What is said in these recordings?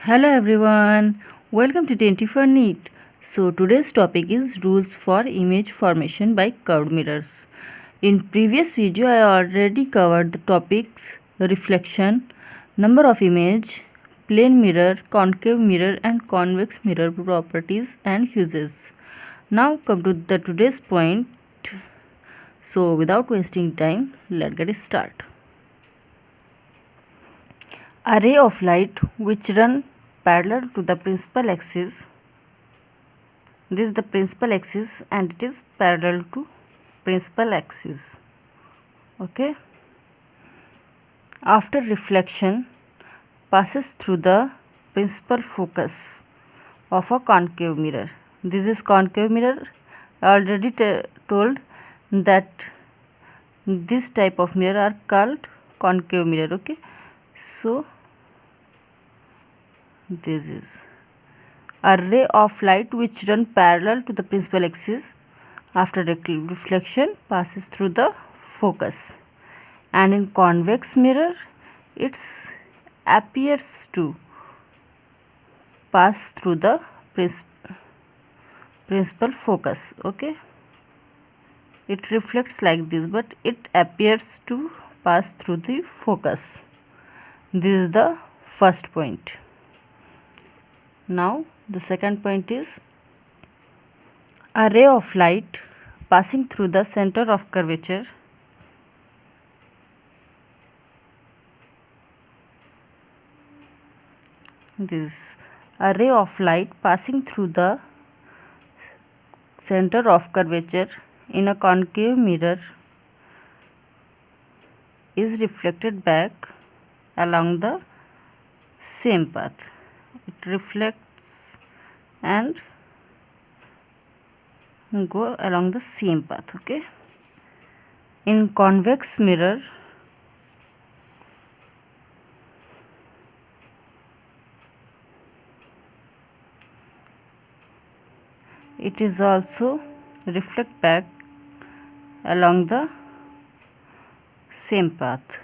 Hello everyone, welcome to 24 Neat. So today's topic is rules for image formation by curved mirrors. In previous video I already covered the topics reflection, number of image, plane mirror, concave mirror and convex mirror properties and uses. Now come to the today's point. So without wasting time, let's get started. A ray of light which run parallel to the principal axis. This is the principal axis and it is parallel to principal axis. Okay. After reflection passes through the principal focus of a concave mirror. This is concave mirror. I already told that this type of mirror are called concave mirror. Okay. So this is a ray of light which run parallel to the principal axis after reflection passes through the focus, and in convex mirror it appears to pass through the principal focus. Okay, it reflects like this but it appears to pass through the focus. This is the first point. Now the second point is a ray of light passing through the center of curvature this a ray of light passing through the center of curvature in a concave mirror is reflected back along the same path. It reflects and go along the same path. Okay, in convex mirror it is also reflect back along the same path.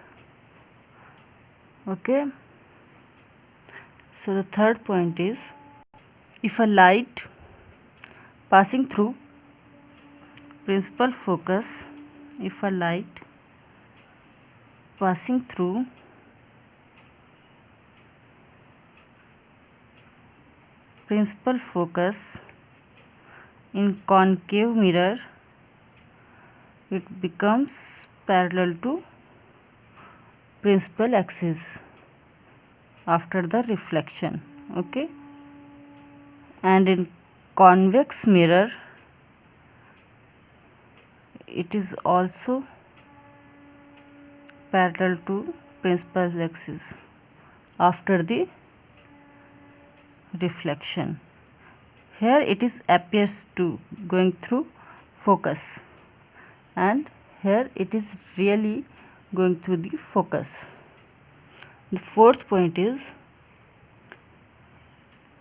Okay, so the third point is if a light passing through principal focus, if a light passing through principal focus in concave mirror, it becomes parallel to principal axis after the reflection. Okay, and in convex mirror it is also parallel to principal axis after the reflection. Here it is appears to going through focus and here it is really going through the focus. The fourth point is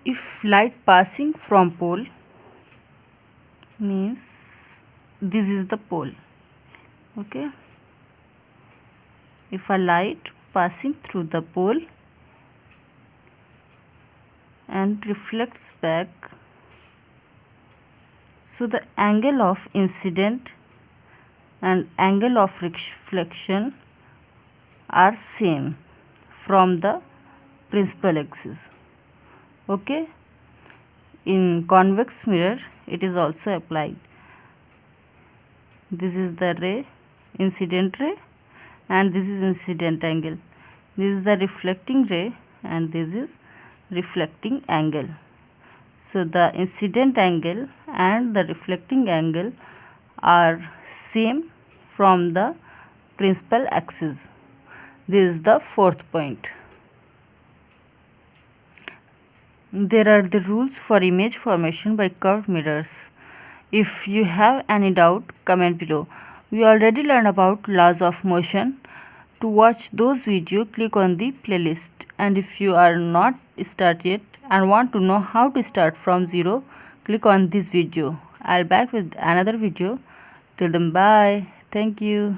if light passing from pole, means this is the pole. Okay, if a light passing through the pole and reflects back, so the angle of incident and angle of reflection are same from the principal axis. Okay, in convex mirror it is also applied. This is the ray, incident ray, and this is incident angle. This is the reflecting ray and this is reflecting angle. So the incident angle and the reflecting angle are same from the principal axis. This is the fourth point. There are the rules for image formation by curved mirrors. If you have any doubt, comment below. We already learned about laws of motion. To watch those videos, click on the playlist. And if you are not started yet and want to know how to start from zero, click on this video. I'll back with another video. Till then, bye. Thank you.